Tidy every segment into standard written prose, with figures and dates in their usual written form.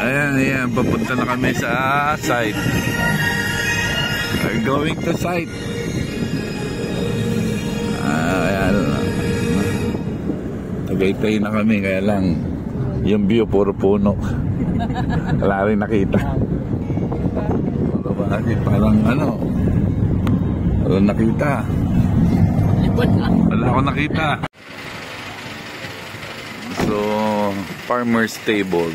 Ayan, papunta na kami sa site. We're going to site. Ayan. Tagaytay na kami, kaya lang yung view puro puno. Wala rin nakita. Parang ano, wala nakita. Wala ako nakita. So, farmer's table.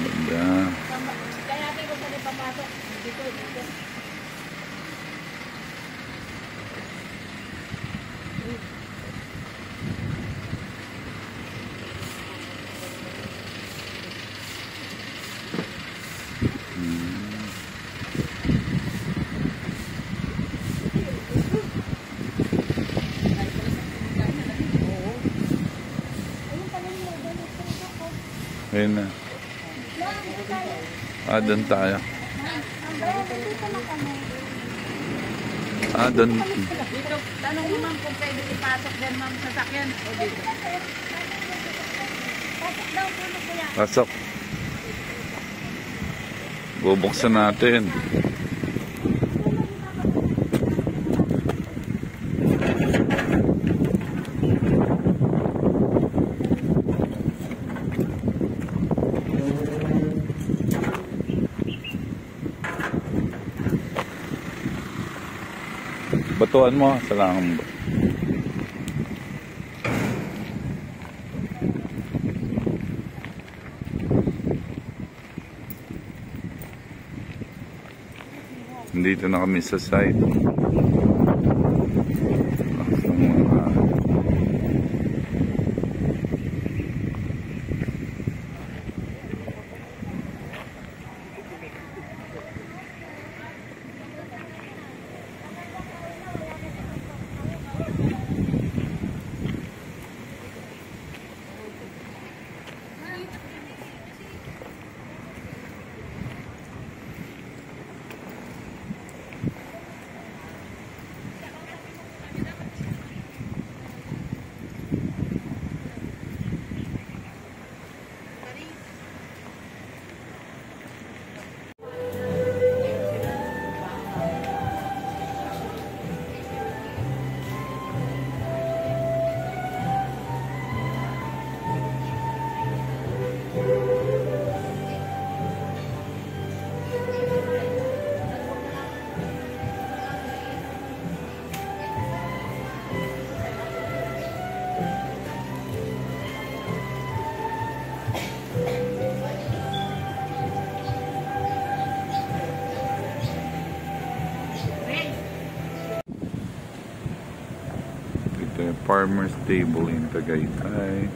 Ganda. Ayun na. Doon tayo. Doon. Dito, tanong mo ma'am kung pwede ipasok din ma'am sa sakyan o dito. Pasok daw po na kuya. Pasok. Bubuksan natin. Batuan mo sa langit. Dito na kami sa site. Farmer's table in Tagaytay.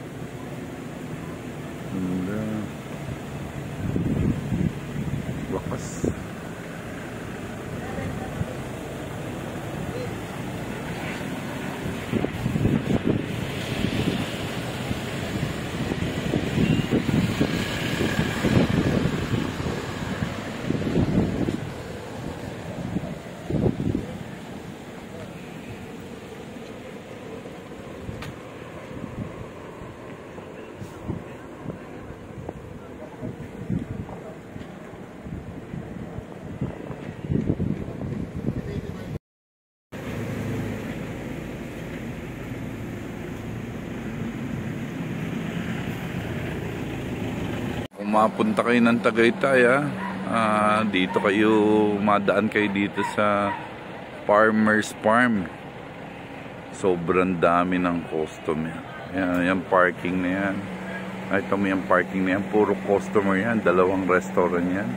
Wakas. Kung mapunta kayo ng Tagaytay, dito kayo, madaan kayo dito sa Farmer's Farm. Sobrang dami ng customer. Yan parking na yan. Ito mo yung parking na yan. Puro customer yan. Dalawang restaurant yan.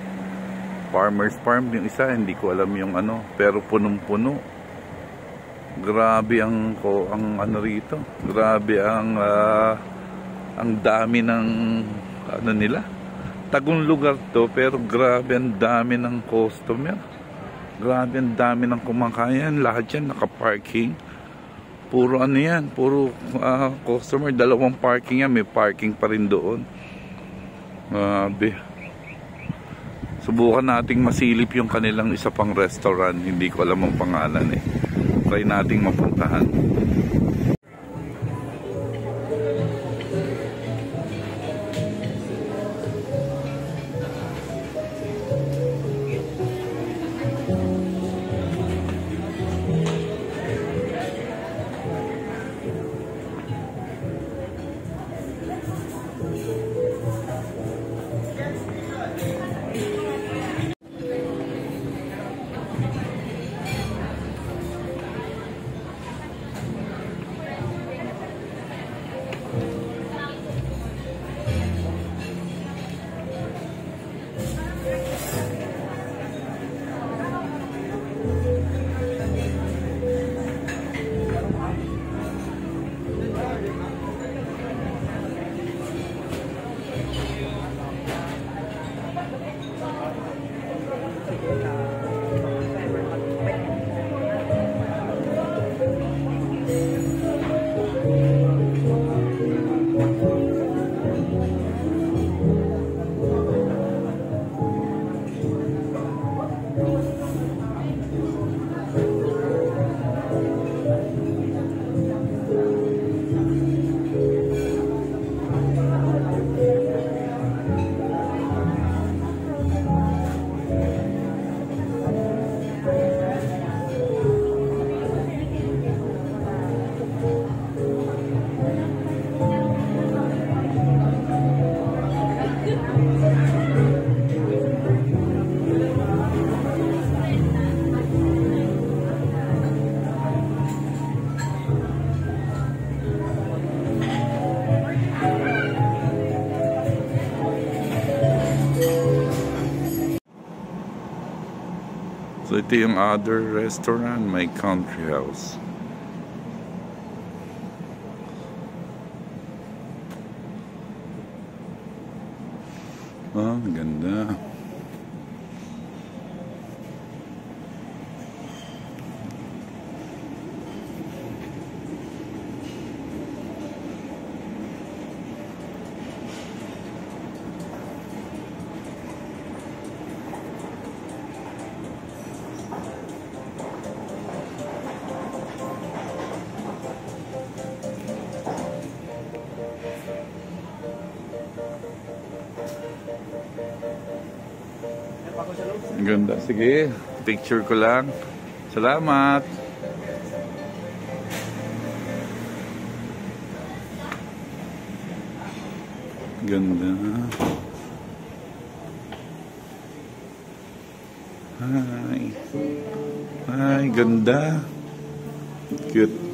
Farmer's Farm. Yung isa, hindi ko alam yung ano. Pero punong-puno. Grabe ang ano rito. Grabe ang dami ng ano nila. Tagong lugar to, pero grabe ang dami ng customer. Grabe ang dami ng kumakain. Lahat yan naka-parking. Puro ano yan, puro customer. Dalawang parking yan, may parking pa rin doon. Grabe. Subukan nating masilip yung kanilang isa pang restaurant. Hindi ko alam ang pangalan eh. Try nating mapuntahan. So ito yung other restaurant, My Country House. Ah, ganda. Ang ganda. Sige, picture ko lang. Salamat. Ganda. Hi. Hi, ganda. Cute.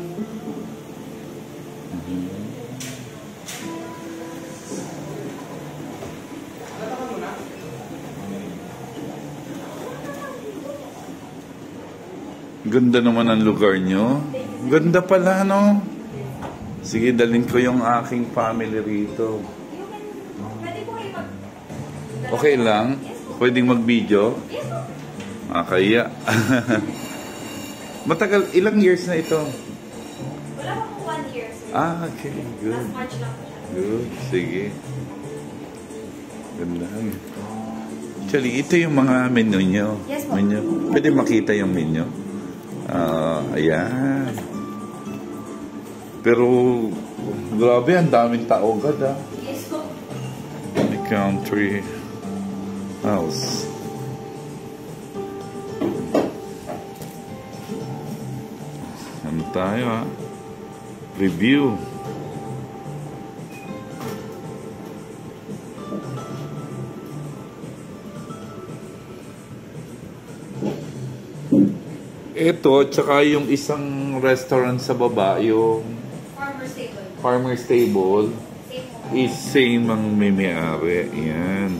Ganda naman ang lugar nyo. Ganda pala, no? Sige, dalhin ko yung aking family rito. Okay lang? Pwedeng mag-video? Kaya. Matagal, ilang years na ito? Wala pa po 1 year, sir. Okay, good. Last March lang po siya. Good, sige. Ganda. Actually, ito yung mga menu nyo. Yes, po. Menu. Pwede makita yung menu. Ayan. Pero, grabe, ang daming tao agad, ah. Yes, po. My Country House. Ano tayo, ah? Review. Ito, tsaka yung isang restaurant sa baba, yung Farmer's Table. Farmer's Table, Same po. is same ang may-ari. Yan.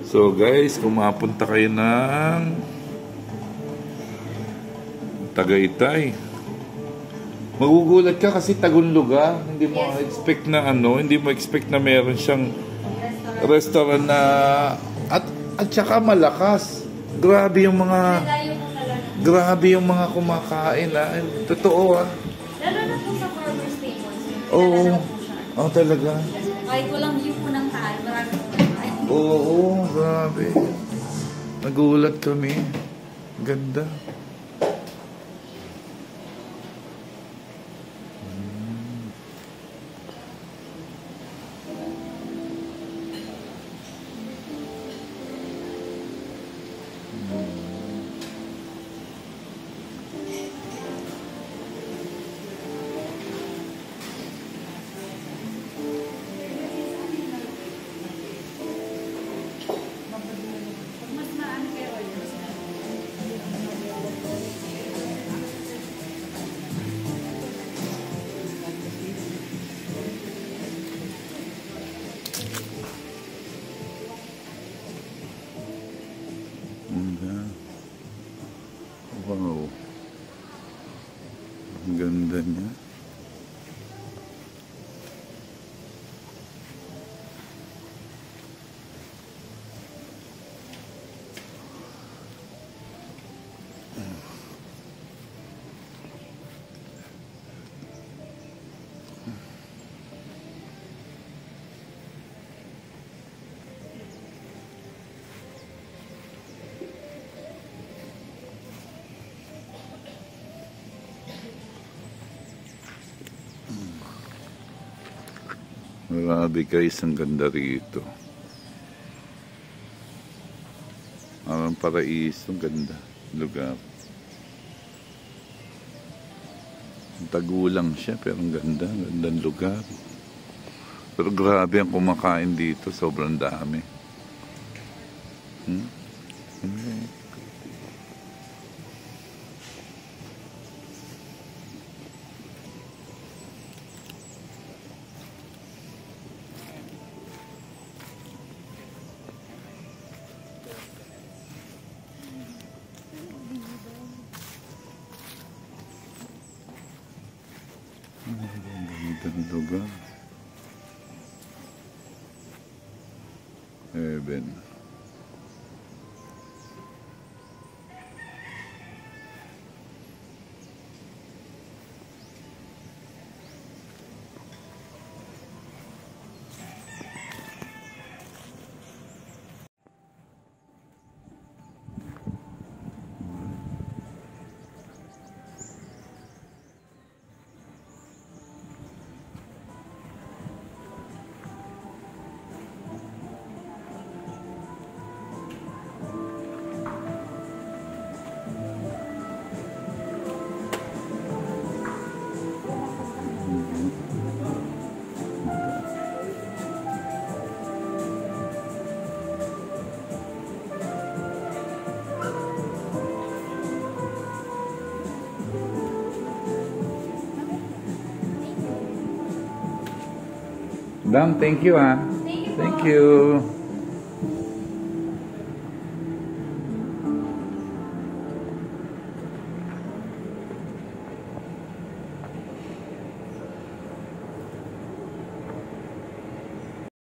So guys, kung mapunta kayo ng Tagaytay, magugulat ka kasi Tagunluga. Hindi mo expect na hindi mo expect na meron siyang restaurant na at saka malakas. Grabe yung mga kumakain, ah. Totoo, ah. Lalo na po sa Farmer's Table. Oo. Oh, talaga. Kahit walang view po ng taal, marami po kain. Oo, grabe. Nagulat kami. Ganda. Mas marami kayo orders na. Ganda. Wow. Ang ganda niya. Grabe guys, ang ganda rito. Ang paraiso, ang ganda lugar. Tagulang siya pero ang gandang lugar. Pero grabe ang kumakain dito, sobrang dami. Okay. Gandang lugar. Heaven. Dam, thank you, ah. Thank you po. Thank you.